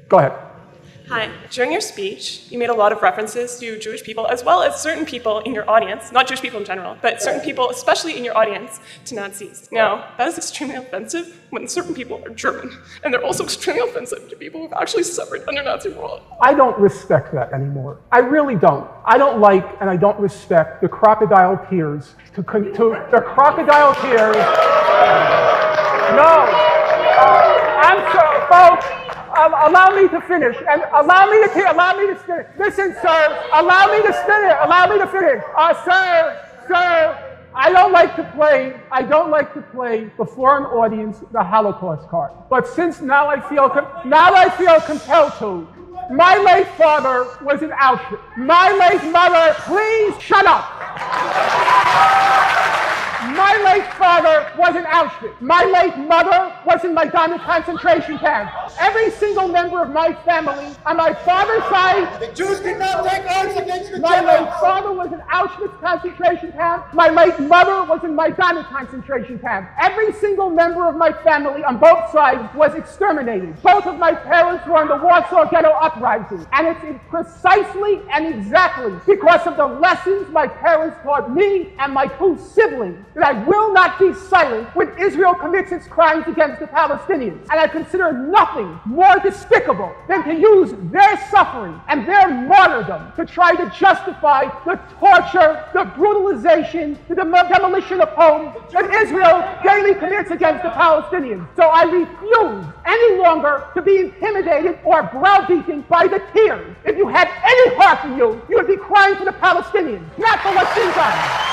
Go ahead. Hi. During your speech, you made a lot of references to Jewish people, as well as certain people in your audience, not Jewish people in general, but certain people, especially in your audience, to Nazis. Now, that is extremely offensive when certain people are German, and they're also extremely offensive to people who've actually suffered under Nazi rule. I don't respect that anymore. I really don't. I don't like and I don't respect the crocodile tears the crocodile tears. No. I'm sorry, folks. Allow me to finish, and allow me to finish. Listen, sir, allow me to finish. Sir, I don't like to play before an audience the Holocaust card. But since now I feel compelled to. My late father was in Auschwitz. My late mother, please shut up. My late father was in Auschwitz. My late mother was in Majdanek concentration camp. Every single member of my family on my father's side. The Jews did not take arms against the My Germans. late father was in Auschwitz concentration camp. My late mother was in Majdanek concentration camp. Every single member of my family on both sides was exterminated. Both of my parents were in the Warsaw Ghetto Uprising. And it's precisely and exactly because of the lessons my parents taught me and my two siblings that I will not be silent when Israel commits its crimes against the Palestinians. And I consider nothing more despicable than to use their suffering and their martyrdom to try to justify the torture, the brutalization, the demolition of homes that Israel daily commits against the Palestinians. So I refuse any longer to be intimidated or browbeaten by the tears. If you had any heart in you, you would be crying for the Palestinians, not for what's inside.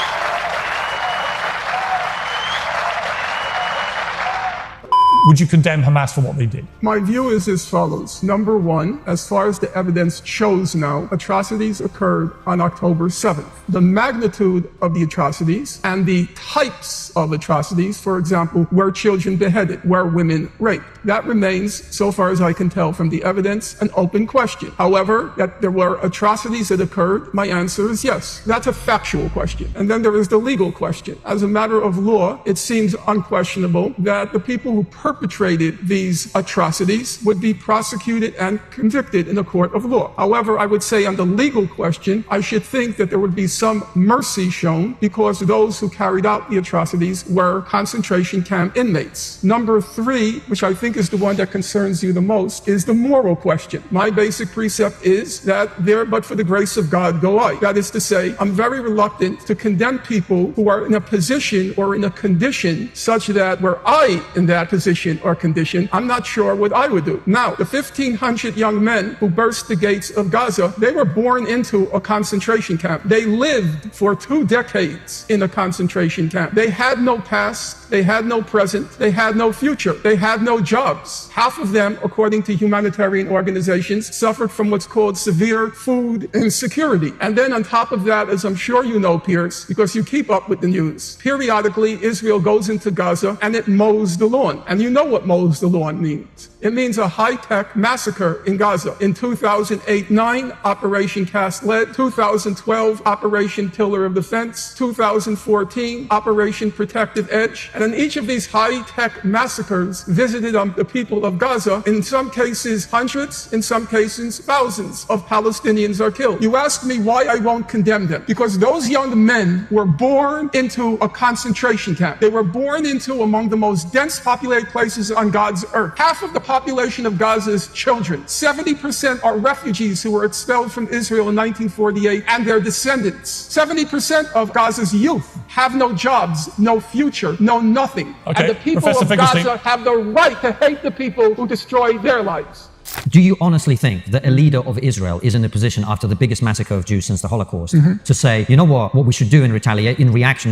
Would you condemn Hamas for what they did? My view is as follows. Number one, as far as the evidence shows now, atrocities occurred on October 7th. The magnitude of the atrocities and the types of atrocities, for example, were children beheaded, were women raped. That remains, so far as I can tell from the evidence, an open question. However, that there were atrocities that occurred, my answer is yes. That's a factual question. And then there is the legal question. As a matter of law, it seems unquestionable that the people who perpetrated these atrocities would be prosecuted and convicted in a court of law. However, I would say on the legal question, I should think that there would be some mercy shown because those who carried out the atrocities were concentration camp inmates. Number three, which I think is the one that concerns you the most, is the moral question. My basic precept is that there, but for the grace of God, go I. That is to say, I'm very reluctant to condemn people who are in a position or in a condition such that were I in that position or condition, I'm not sure what I would do. Now, the 1,500 young men who burst the gates of Gaza, they were born into a concentration camp. They lived for 2 decades in a concentration camp. They had no past, they had no present, they had no future, they had no jobs. Half of them, according to humanitarian organizations, suffered from what's called severe food insecurity. And then on top of that, as I'm sure you know, Pierce, because you keep up with the news, periodically Israel goes into Gaza and it mows the lawn. And you know what mows the lawn means. It means a high-tech massacre in Gaza. In 2008-9, Operation Cast Lead. 2012, Operation Pillar of Defense. 2014, Operation Protective Edge. And in each of these high-tech massacres visited the people of Gaza, in some cases hundreds, in some cases thousands of Palestinians are killed. You ask me why I won't condemn them. Because those young men were born into a concentration camp. They were born into among the most dense populated places on God's earth. Half of the population of Gaza is children. 70% are refugees who were expelled from Israel in 1948 and their descendants. 70% of Gaza's youth have no jobs, no future, no nothing. Okay. And the people Professor of Finkelstein. Gaza have the right to hate the people who destroy their lives. Do you honestly think that a leader of Israel is in a position after the biggest massacre of Jews since the Holocaust to say, you know what we should do in reaction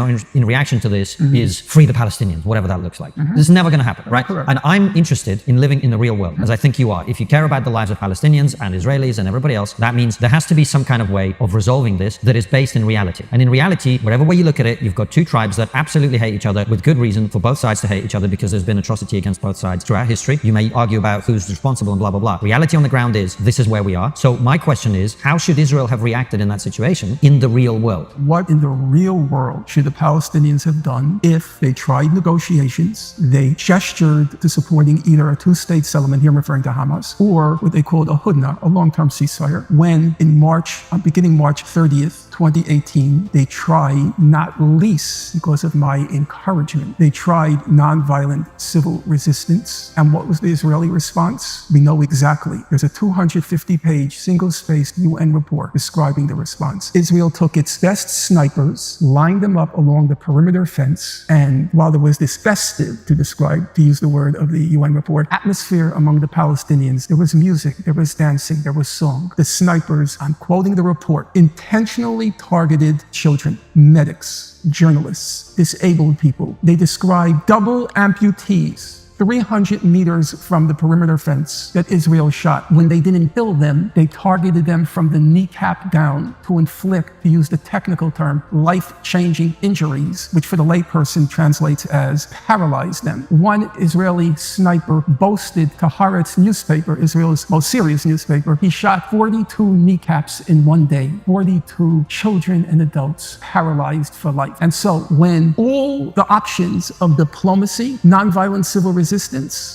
to this is free the Palestinians, whatever that looks like. This is never going to happen, right? Correct. And I'm interested in living in the real world, as I think you are. If you care about the lives of Palestinians and Israelis and everybody else, that means there has to be some kind of way of resolving this that is based in reality. And in reality, whatever way you look at it, you've got two tribes that absolutely hate each other with good reason for both sides to hate each other because there's been atrocity against both sides throughout history. You may argue about who's responsible and blah, blah, blah. blah. Reality on the ground is this is where we are. So my question is, how should Israel have reacted in that situation in the real world? What in the real world should the Palestinians have done if they tried negotiations, they gestured to supporting either a two-state settlement, here I'm referring to Hamas, or what they called a hudna, a long-term ceasefire, when in March, beginning March 30th, 2018, they tried, not least because of my encouragement, they tried nonviolent civil resistance. And what was the Israeli response? We know exactly. There's a 250-page, single-spaced UN report describing the response. Israel took its best snipers, lined them up along the perimeter fence, and while there was this festive, to describe, to use the word of the UN report, atmosphere among the Palestinians, there was music, there was dancing, there was song. The snipers, I'm quoting the report, intentionally targeted children, medics, journalists, disabled people. They described double amputees 300 meters from the perimeter fence that Israel shot. When they didn't kill them, they targeted them from the kneecap down to inflict, to use the technical term, life-changing injuries, which for the layperson translates as paralyze them. One Israeli sniper boasted to Haaretz newspaper, Israel's most serious newspaper, he shot 42 kneecaps in one day, 42 children and adults paralyzed for life. And so when all the options of diplomacy, nonviolent civil resistance,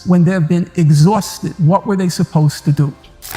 when they've been exhausted, what were they supposed to do?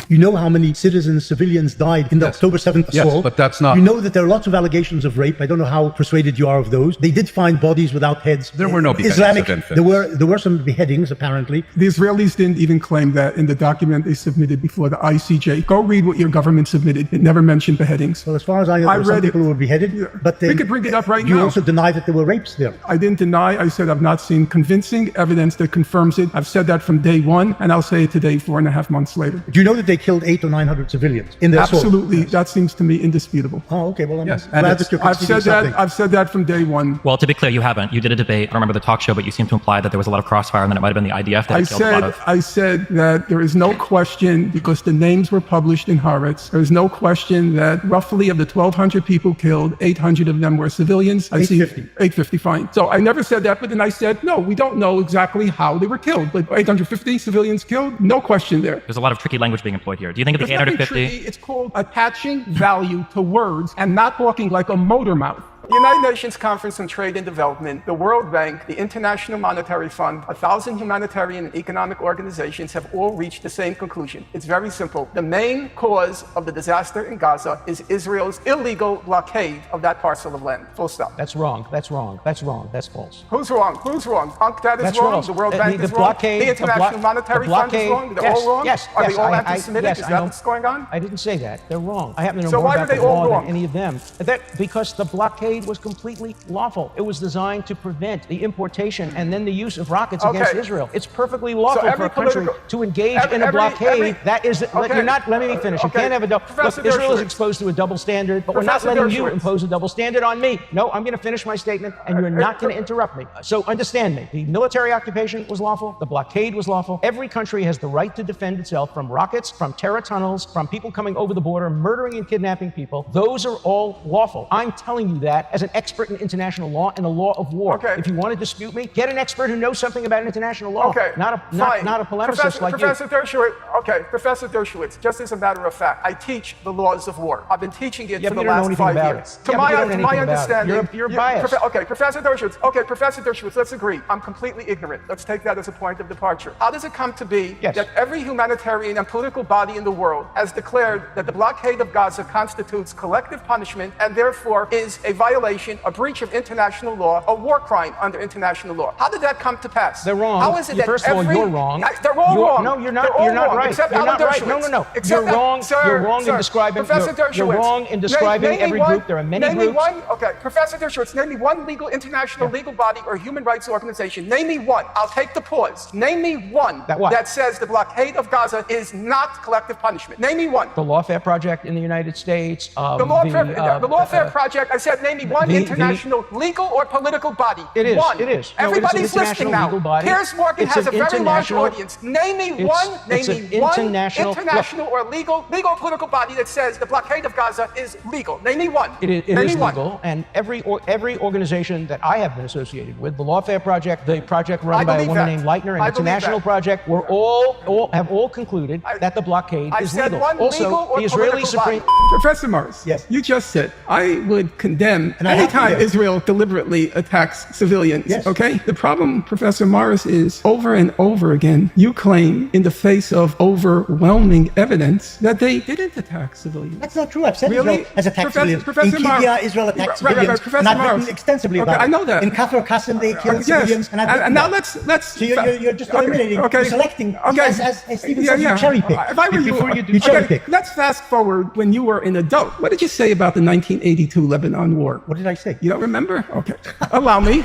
You know how many citizens, civilians died in the October 7th assault? Yes, but that's not... You know that there are lots of allegations of rape. I don't know how persuaded you are of those. They did find bodies without heads. There were no beheadings Islamic, of infants. there were some beheadings, apparently. The Israelis didn't even claim that in the document they submitted before the ICJ. Go read what your government submitted. It never mentioned beheadings. Well, as far as I know, there were some people who were beheaded. But we could bring it up right now. You also deny that there were rapes there. I didn't deny. I said I've not seen convincing evidence that confirms it. I've said that from day one, and I'll say it today 4.5 months later. Do you know that they killed 800 or 900 civilians in their assault? Absolutely. Yes. That seems to me indisputable. Oh, okay. Well, I'm Yes, glad that you're conceding something. I've said that from day one. Well, to be clear, you haven't. You did a debate. I don't remember the talk show, but you seem to imply that there was a lot of crossfire and that it might have been the IDF that killed a lot of... I said that there is no question, because the names were published in Haaretz, there is no question that roughly of the 1,200 people killed, 800 of them were civilians. 850, fine. So I never said that, but then I said, no, we don't know exactly how they were killed, but 850 civilians killed, no question there. There's a lot of tricky language being employed here. Do you think of the 850... It's called attaching value to words and not talking like a motor mouth. The United Nations Conference on Trade and Development, the World Bank, the International Monetary Fund, 1,000 humanitarian and economic organizations have all reached the same conclusion. It's very simple. The main cause of the disaster in Gaza is Israel's illegal blockade of that parcel of land. Full stop. That's wrong. That's wrong. That's wrong. That's false. Who's wrong? Who's wrong? UNCTAD is That's wrong. wrong. The World Bank is blockade, wrong. The International Monetary Fund is wrong. They're all wrong. Yes. Are they all anti-Semitic? Is that what's going on? I didn't say that. They're wrong. I happen to know So more why about are the they all law wrong? than any of them. Because the blockade was completely lawful. It was designed to prevent the importation and then the use of rockets against Israel. It's perfectly lawful for a country to engage in a blockade. That is, you're not letting me finish. You can't have a double. Look, Israel is exposed to a double standard, but we're not letting you impose a double standard on me. No, I'm going to finish my statement, and you're not going to interrupt me. So understand me. The military occupation was lawful. The blockade was lawful. Every country has the right to defend itself from rockets, from terror tunnels, from people coming over the border, murdering and kidnapping people. Those are all lawful. I'm telling you that as an expert in international law and the law of war. If you want to dispute me, get an expert who knows something about international law. Not a polemicist like Professor Dershowitz, Professor Dershowitz, just as a matter of fact, I teach the laws of war. I've been teaching it for the last 5 years. To my understanding, you're biased. Professor Dershowitz, let's agree. I'm completely ignorant. Let's take that as a point of departure. How does it come to be that every humanitarian and political body in the world has declared that the blockade of Gaza constitutes collective punishment and therefore is a violation, a breach of international law, a war crime under international law? How did that come to pass? They're wrong. How is it that First of all, you're wrong. They're all wrong. No, you're not. You're not right. Except You're not right. Dershowitz. No. Except you're wrong. You're wrong in describing. Professor Dershowitz. You're wrong in describing every group. There are many groups. Name me one. Okay, Professor Dershowitz, name me one international legal body or human rights organization. Name me one. I'll take the pause. Name me one that says the blockade of Gaza is not collective punishment. Name me one. The Lawfare Project in the United States. The Lawfare Project. I said name me one international legal or political body. It is. One. It is. No, Everybody's listening now. Piers Morgan has a very large audience. Name me one international or legal or political body that says the blockade of Gaza is legal. Name me one. It is legal, and every organization that I have been associated with, the Lawfare Project, the project run by a woman named Leitner, and it's a national project, have all concluded that the blockade is legal. Also, the Israeli Supreme... Professor Morris, yes, you just said, I would condemn any time Israel deliberately attacks civilians, yes. Okay? The problem, Professor Morris, is over and over again, you claim in the face of overwhelming evidence that they didn't attack civilians. That's not true. I've said Israel has attacked civilians. In TDR, Israel attacked civilians. Professor and I've Morris, written extensively about it. I know that. In Kafr Qasim, they killed civilians. And now let's... So you're just eliminating, you're selecting, as Stephen says, you cherry pick. If I were you cherry pick. Let's fast forward when you were an adult. What did you say about the 1982 Lebanon War? What did I say? You don't remember? Okay. Allow me.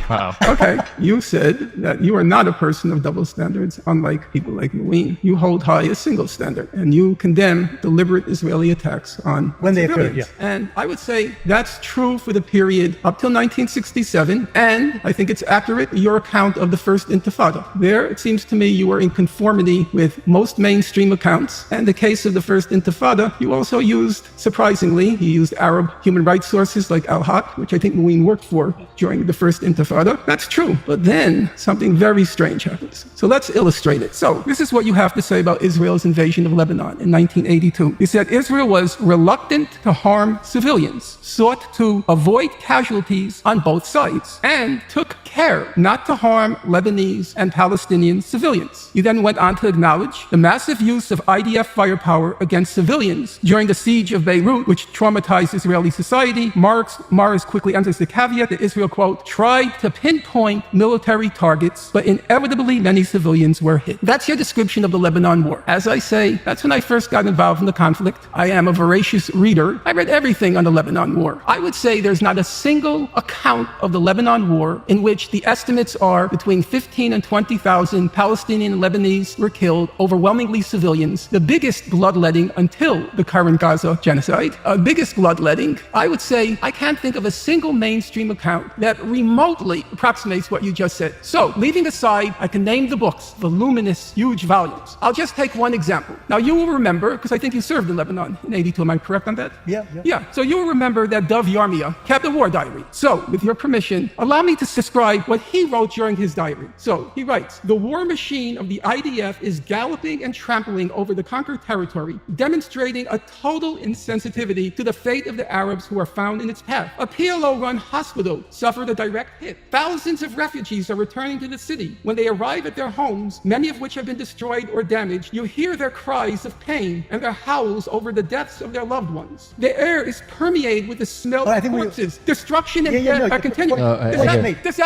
Okay. You said that you are not a person of double standards, unlike people like Mouin. You hold high a single standard, and you condemn deliberate Israeli attacks on when they civilians. occurred, yeah. And I would say that's true for the period up till 1967, and I think it's accurate, your account of the First Intifada. There, it seems to me you were in conformity with most mainstream accounts. And the case of the First Intifada, you also used, surprisingly, you used Arab human rights sources like Al-Haq, which I think Mouin worked for during the First Intifada. That's true. But then something very strange happens. So let's illustrate it. So this is what you have to say about Israel's invasion of Lebanon in 1982. You said Israel was reluctant to harm civilians, sought to avoid casualties on both sides, and took care not to harm Lebanese and Palestinian civilians. You then went on to acknowledge the massive use of IDF firepower against civilians during the siege of Beirut, which traumatized Israeli society. Morris quickly enters the caveat that Israel, quote, tried to pinpoint military targets, but inevitably many civilians were hit. That's your description of the Lebanon War. As I say, that's when I first got involved in the conflict. I am a voracious reader. I read everything on the Lebanon War. I would say there's not a single account of the Lebanon War in which the estimates are between 15 and 20,000 Palestinian and Lebanese were killed, overwhelmingly civilians. The biggest bloodletting until the current Gaza genocide. Biggest bloodletting. I would say I can't think of a single mainstream account that remotely approximates what you just said. So, leaving aside, I can name the books, voluminous, huge volumes. I'll just take one example. Now, you will remember, because I think you served in Lebanon in 82, am I correct on that? Yeah. So you will remember that Dov Yarmia kept a war diary. So, with your permission, allow me to describe what he wrote during his diary. So, he writes, the war machine of the IDF is galloping and trampling over the conquered territory, demonstrating a total insensitivity to the fate of the Arabs who are found in its path. A PLO-run hospital suffered a direct hit. Thousands of refugees are returning to the city. When they arrive at their homes, many of which have been destroyed or damaged, you hear their cries of pain and their howls over the deaths of their loved ones. The air is permeated with the smell of corpses, destruction and death are continuing. Does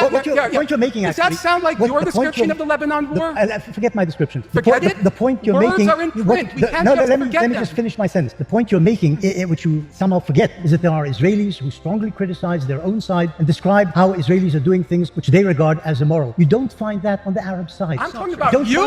that sound like your description of the Lebanon War? Forget my description. Forget it? The point you're Words making... are in print. We can't let me them. just finish my sentence. The point you're making, which you somehow forget, is that there are Israelis who strongly criticize their own side and describe how Israelis are doing things which they regard as immoral. You don't find that on the Arab side. I'm talking about you,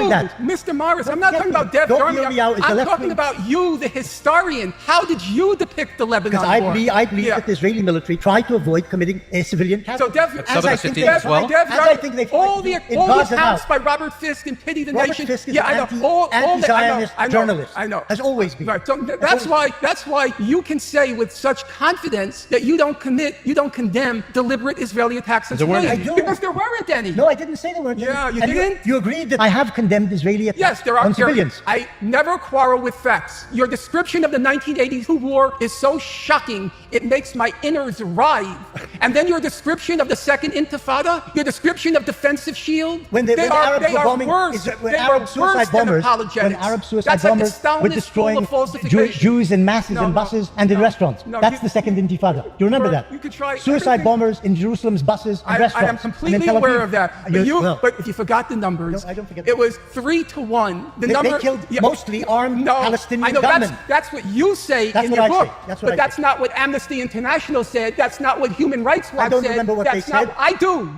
Mr. Morris. I'm not talking about Dev Yarmia. I'm talking about you, the historian. How did you depict the Lebanon War? Because I believe that the Israeli military tried to avoid committing a civilian casualty. So I think they all the accounts by Robert Fisk and Pity the Nation. Fisk is anti-Zionist journalist. I know. Has always been. Right. So that's why you can say with such confidence that you don't condemn deliberate Israeli attacks on civilians. Because there weren't any. No, I didn't say there weren't any. Yeah, you didn't? You agreed that I have condemned Israeli attacks on civilians. I never quarrel with facts. Your description of the 1982 war is so shocking, it makes my innards writhe. And then your description of the Second Intifada, your description of defensive shield, when Arab suicide bombers were destroying Jews in masses in buses and in restaurants. That's the Second Intifada. Do you remember that? Suicide bombers in Jerusalem's buses and restaurants. I am completely aware of that. But if you forgot the numbers, I don't forget it was 3-1. They killed mostly armed Palestinian gunmen. That's what you say in your book. But that's not what Amnesty International said. That's not what Human Rights Watch said. I don't remember what they said. I do.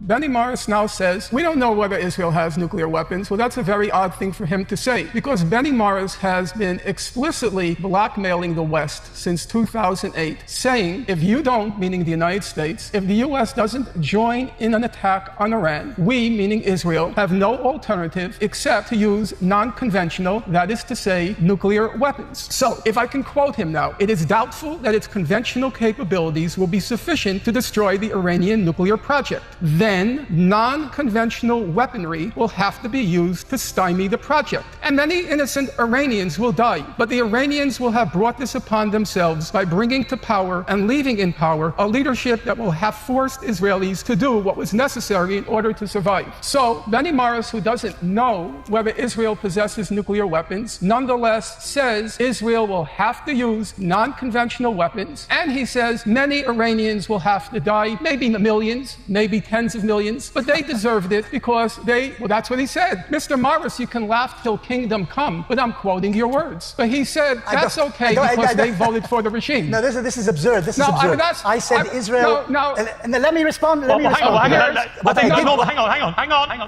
Benny Morris now says, we don't know whether Israel has nuclear weapons. Well, that's a very odd thing for him to say, because Benny Morris has been explicitly blackmailing the West since 2008, saying if you don't, meaning the United States, if the US doesn't join in an attack on Iran, we, meaning Israel, have no alternative except to use non-conventional, that is to say, nuclear weapons. So, if I can quote him now, it is doubtful that its conventional capabilities will be sufficient to destroy the Iranian nuclear project. Then non-conventional weaponry will have to be used to stymie the project. And many innocent Iranians will die. But the Iranians will have brought this upon themselves by bringing to power and leaving in power a leadership that will have forced Israelis to do what was necessary in order to survive. So Benny Morris, who doesn't know whether Israel possesses nuclear weapons, nonetheless says Israel will have to use non-conventional weapons. And he says many Iranians will have to die, maybe millions, maybe tens of millions, but they deserved it because well, that's what he said. Mr. Morris, you can laugh till kingdom come, but I'm quoting your words. But he said that's okay because they voted for the regime. No, this is absurd. This is absurd. I said Israel. And let me respond. Hang on,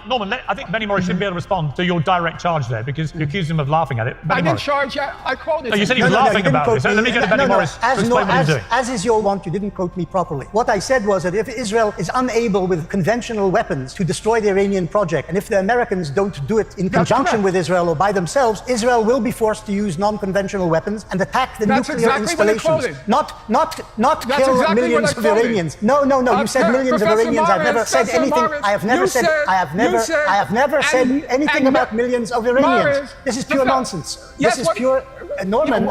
Norman. I think Benny Morris shouldn't be able to respond to your direct charge there because you accused him of laughing at it. I didn't charge. I quoted. No, you said he was laughing about it. So let me get to Benny Morris to explain what he's doing. As is your want, you didn't quote me properly. What I said was that if Israel is unable with conventional weapons to destroy the Iranian project, and if the Americans don't do it in conjunction with Israel or by themselves, Israel will be forced to use non-conventional weapons and attack the nuclear installations. Not kill millions of Iranians. No. You said millions of Iranians. I've never said anything. I have never said anything about millions of Iranians. This is pure nonsense. This is pure. Norman,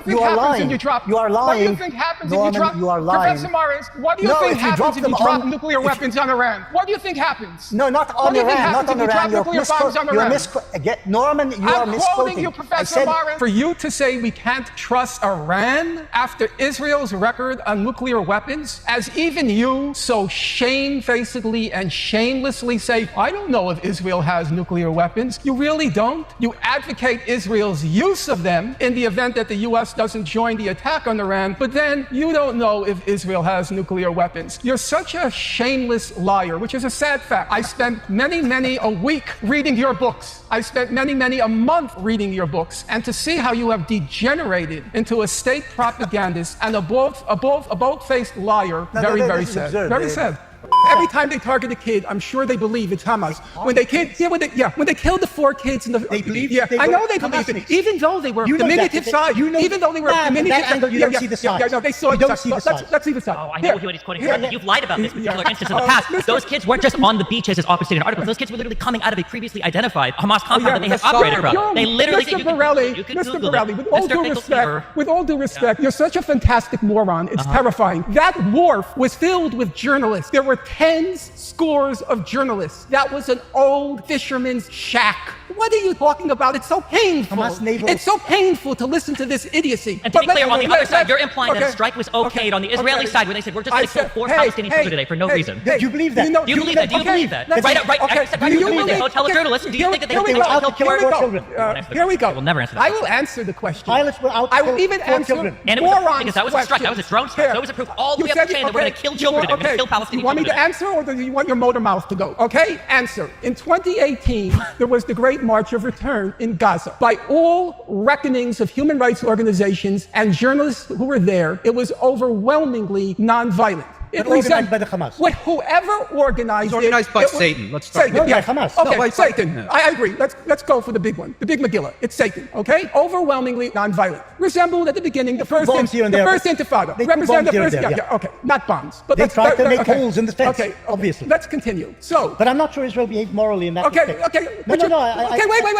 you are lying. You are lying. What do you think happens if you drop? You are lying. Professor Morris, what do you think happens if you drop nuclear weapons on Iran? What do you think happens? No, not on Iran. Not on Iran. Norman, you are misquoting. I'm quoting you, Professor Morris. For you to say we can't trust Iran after Israel's record on nuclear weapons, as even you so shamefacedly and shamelessly say, I don't know if Israel has nuclear weapons. You really don't? You advocate Israel's use of them in the event that the US doesn't join the attack on Iran, but then you don't know if Israel has nuclear weapons. You're such a shameless liar, which is a sad fact. I spent many a week reading your books. I spent many a month reading your books, and to see how you have degenerated into a state propagandist and a bold-faced liar, very sad. Absurd. Very sad. Every time they target a kid, I'm sure they believe it's Hamas. When they killed the 4 kids in the... They believe? I know they believe it. Even though they were diminutive size. Even though they were diminutive size. You don't see the size. No, they saw you don't see the size. Let's see the size. Oh, I know what he's quoting. You've lied about this particular instance in the past. Those kids weren't just on the beaches as Opus stated in articles. Those kids were literally coming out of a previously identified Hamas compound that they have operated from. They literally... Mr. Borelli, with all due respect, you're such a fantastic moron. It's terrifying. That wharf was filled with journalists. There were tens, scores of journalists. That was an old fisherman's shack. What are you talking about? It's so painful. It's so painful to listen to this idiocy. And to be clear, on the other side, you're implying that a strike was okayed on the Israeli side when they said, we're just going to kill 4 Palestinian children today for no reason. Do you believe that? Do you believe that? Do you believe that? Do you believe they tell journalists? Do you think that they will kill 4 children? Here we go. I will never answer that. I will answer the question. Pilots will I will even answer children. And it was because that was a strike. That was a drone strike. That was a proof all the way up the chain that we're going to kill children today. We're going to kill Palestinian children. You want me to answer, or do you want your motor mouth to go? Okay, answer. In 2018, there was the Great March of Return in Gaza. By all reckonings of human rights organizations and journalists who were there, it was overwhelmingly nonviolent. Organized by the Hamas. Whoever organized it. Organized by Satan. Let's start with Hamas. Okay, by Satan. Yeah. I agree. Let's go for the big one. The big Megillah. It's Satan. Okay? Overwhelmingly nonviolent. Resembled at the beginning the first Intifada. Represent the first. Okay. Not bombs. But they tried to make holes in the fence. Okay. Obviously. Let's continue. So. But I'm not sure Israel behaved morally in that respect. Okay. No. Wait.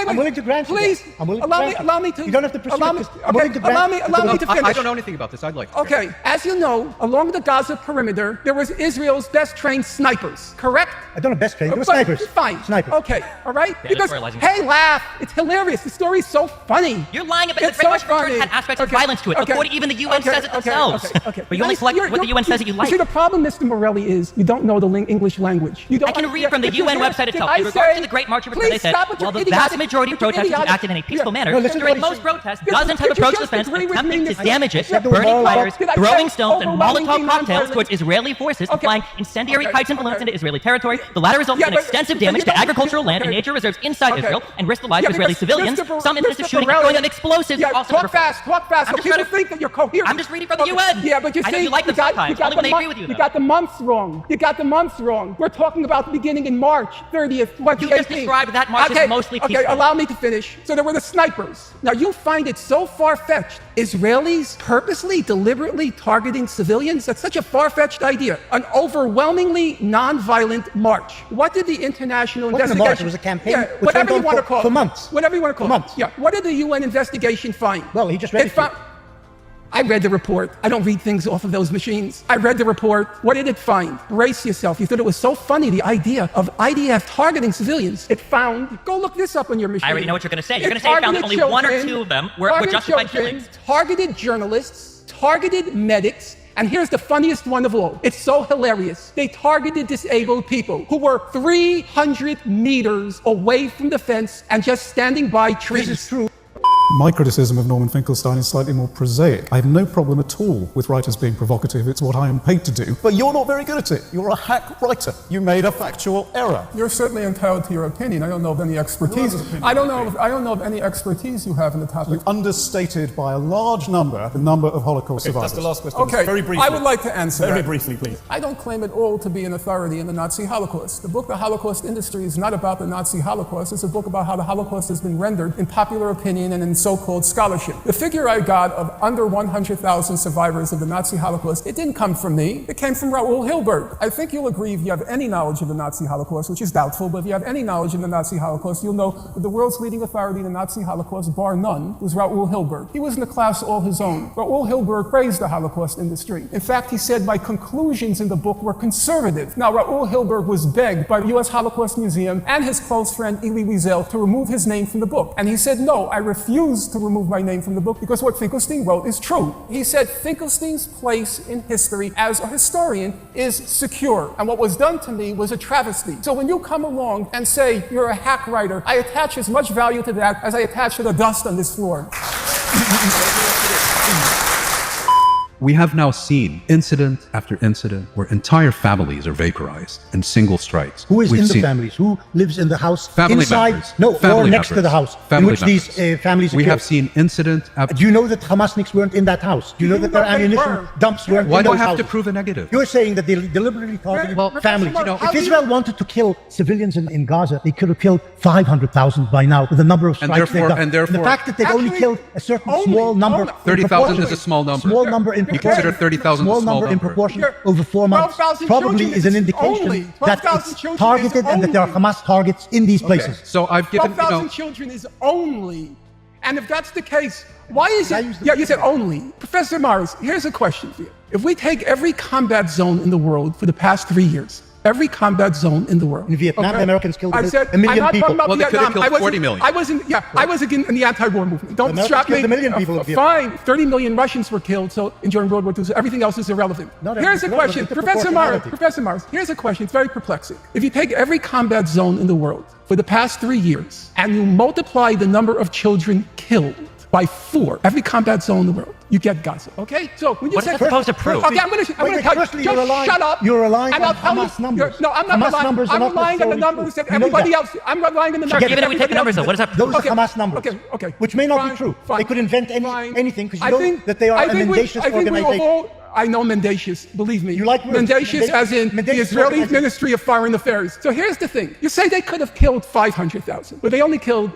I'm willing to grant you. Please. Allow me to. You don't have to pursue it. Allow me to finish. I don't know anything about this. I'd like to. Okay. As you know, along the Gaza perimeter, there was Israel's best trained snipers, correct? I don't know best trained, they were snipers. Fine. Snipers. Okay, all right? Because, hey, laugh. It's hilarious. The story's so funny. You're lying about it. The Great March of Return had aspects of violence to it. Before even the UN says it themselves. But you only select what the UN says that you like. See, the problem, Mr. Morelli, is you don't know the English language. I can read from the UN website itself. In regards to the Great March of Return, they said, while the vast majority of protesters acted in a peaceful manner, during most protests, dozens have approached the fence attempting to damage it, burning fires, throwing stones, and Molotov cocktails towards Israeli Israeli forces applying incendiary kites and balloons into Israeli territory. The latter resulted in extensive damage to agricultural land and nature reserves inside Israel and risked the lives of Israeli civilians. Some instances of shooting going on explosives. Talk fast. I'm just People think that you're coherent. I'm just reading from the UN. Yeah, but you I know see, you like them sometimes, only when they agree with you. You got the months wrong. We're talking about the beginning in March 30th, 2018. You just described that March as mostly peaceful. Okay, allow me to finish. So there were the snipers. Now you find it so far-fetched. Israelis purposely, deliberately targeting civilians? That's such a far-fetched idea. An overwhelmingly non-violent march. What did the international investigation... It was a campaign whatever you want to call it. For months. Whatever you want to call it. For months. Yeah. What did the UN investigation find? Well, he just read it. I read the report. I don't read things off of those machines. I read the report. What did it find? Brace yourself. You thought it was so funny, the idea of IDF targeting civilians. It found, go look this up on your machine. I already know what you're going to say. You're going to say it found that only one or two of them were justified killings. Targeted journalists, targeted medics, and here's the funniest one of all. It's so hilarious. They targeted disabled people who were 300 meters away from the fence and just standing by trees. This is true. My criticism of Norman Finkelstein is slightly more prosaic. I have no problem at all with writers being provocative. It's what I am paid to do. But you're not very good at it. You're a hack writer. You made a factual error. You're certainly entitled to your opinion. I don't know of any expertise. I don't know of any expertise you have in the topic. You've understated by a large number the number of Holocaust survivors. That's the last question. Okay, very briefly. I would like to answer Very that. briefly, please. I don't claim at all to be an authority in the Nazi Holocaust. The book The Holocaust Industry is not about the Nazi Holocaust. It's a book about how the Holocaust has been rendered in popular opinion and in so-called scholarship. The figure I got of under 100,000 survivors of the Nazi Holocaust, it didn't come from me. It came from Raoul Hilberg. I think you'll agree if you have any knowledge of the Nazi Holocaust, which is doubtful, but if you have any knowledge of the Nazi Holocaust, you'll know that the world's leading authority in the Nazi Holocaust, bar none, was Raoul Hilberg. He was in a class all his own. Raoul Hilberg praised the Holocaust industry. In fact, he said my conclusions in the book were conservative. Now, Raoul Hilberg was begged by the U.S. Holocaust Museum and his close friend Elie Wiesel to remove his name from the book. And he said, no, I refuse to remove my name from the book because what Finkelstein wrote is true. He said Finkelstein's place in history as a historian is secure. And what was done to me was a travesty. So when you come along and say you're a hack writer, I attach as much value to that as I attach to the dust on this floor. We have now seen incident after incident where entire families are vaporized in single strikes. Who is in the families? Who lives in the house? Family inside? members. No, Family or next members. to the house Family in which members. these families are We killed. have seen incident after... Do you know that Hamasniks weren't in that house? Do you know that their ammunition dumps weren't Why in do I those have houses? to prove a negative? You're saying that they deliberately targeted families. you know, If Israel wanted to kill civilians in Gaza, they could have killed 500,000 by now with the number of strikes they've done. And therefore, the fact that they've only killed a certain small number... 30,000 is a small number. Small number in You proportion. consider 30,000 a small number. Proportion over 4 months 12,000 probably children is an is indication only. that 12,000 it's children targeted is and that there are only. Hamas targets in these places. So I've given, 12,000 children is only. And if that's the case, why is it? Yeah, you said only. Professor Morris, here's a question for you. If we take every combat zone in the world for the past 3 years, every combat zone in the world. In Vietnam, the Americans killed I said, a million I'm not people. talking about Well, they could have Vietnam. killed 40 million. I was in the anti-war movement. Don't Americans strap me. killed a million people in Vietnam. Fine, 30 million Russians were killed. So during World War II, so everything else is irrelevant. Here's a question, Professor Morris. Here's a question. It's very perplexing. If you take every combat zone in the world for the past 3 years and you multiply the number of children killed by 4, every combat zone in the world, you get Gaza. Okay? So when you What say is that supposed to prove? Okay, I'm going to tell you. Just shut up. You're relying and on I'll tell Hamas you, numbers. No, I'm not Hamas relying. numbers are I'm not relying on the necessarily numbers true. that You know everybody that. else. I'm relying on the numbers. Even if we take the numbers, though, what does that prove? Those are Hamas numbers. Okay. Which may not Fine, be true. fine. They could invent anything because you know that they are I a think mendacious organization. I know mendacious, believe me. You like words. Mendacious as in the Mendacious Israeli organization. Ministry of Foreign Affairs. So here's the thing. You say they could have killed 500,000, but they only killed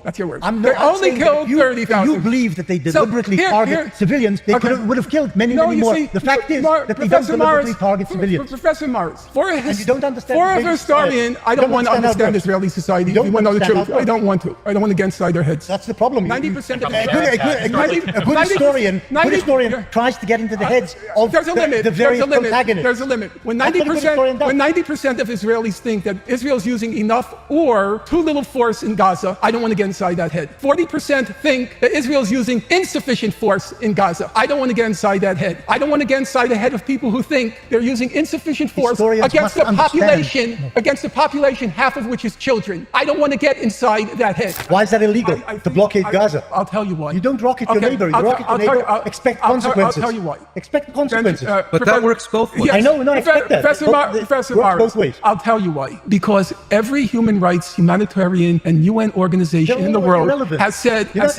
that's your word. They only killed 30,000. You believe that they deliberately target civilians. They would have killed many more. The fact is that they don't deliberately target civilians. Professor Morris, for a historian, I don't want to understand Israeli society. You want to know the truth. I don't want to. I don't want to get inside their heads. That's the problem. 90% of a good historian tries to get into the heads of the various protagonists. There's a limit. When 90% of Israelis think that Israel's using enough or too little force in Gaza, I don't want to get inside that head. 40% think that Israel's using insufficient force in Gaza. I don't want to get inside that head. I don't want to get inside the head of people who think they're using insufficient force against the population, half of which is children. I don't want to get inside that head. Why is that illegal to blockade Gaza? I'll tell you why. You don't rocket your neighbor. You rocket your neighbor. Expect consequences. I'll tell you why. Expect consequences. But that works both ways. I know, I expect that. Professor Morris, both ways. I'll tell you why. Because every human rights, humanitarian, and UN organization in the world has said that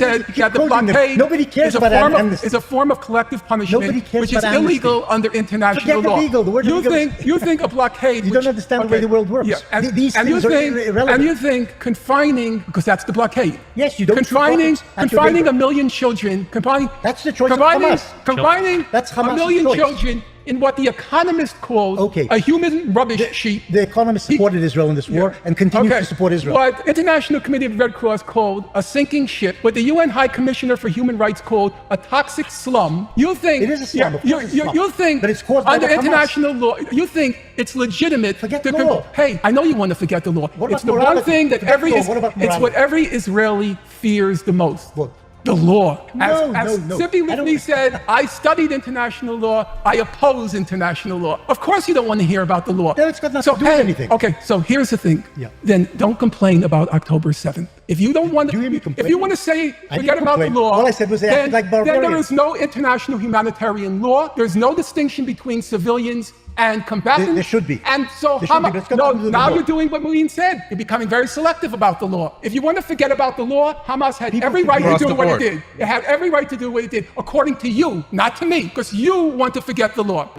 the blockade is a form of collective punishment, which is illegal under international law. You think a blockade? You don't understand the way the world works. Yeah, These things are irrelevant. And you think confining, because that's the blockade. Yes, you don't. Confining 1 million children. That's the choice of Hamas. Combining That's a Hamas' million choice. children in what the Economist called a human rubbish sheet. The Economist supported Israel in this war and continues to support Israel. What International Committee of the Red Cross called a sinking ship, what the UN High Commissioner for Human Rights called a toxic slum. You think it is a slum? You think but it's caused by under the international law? You think it's legitimate? Forget the law. Hey, I know you want to forget the law. It's the one thing that it's what every Israeli fears the most. What? The law. No. Sippy Livni said, I studied international law, I oppose international law. Of course you don't want to hear about the law. It's got nothing to do with anything. Okay, so here's the thing. Yeah. Then don't complain about October 7th. If you don't want to, if you want to say, forget about the law, all I said was they acted like barbarians. Then there is no international humanitarian law. There's no distinction between civilians and combatants. There should be. And so now you're doing what Moeen said. You're becoming very selective about the law. If you want to forget about the law, Hamas had every right to do what it did. It had every right to do what it did, according to you, not to me, because you want to forget the law.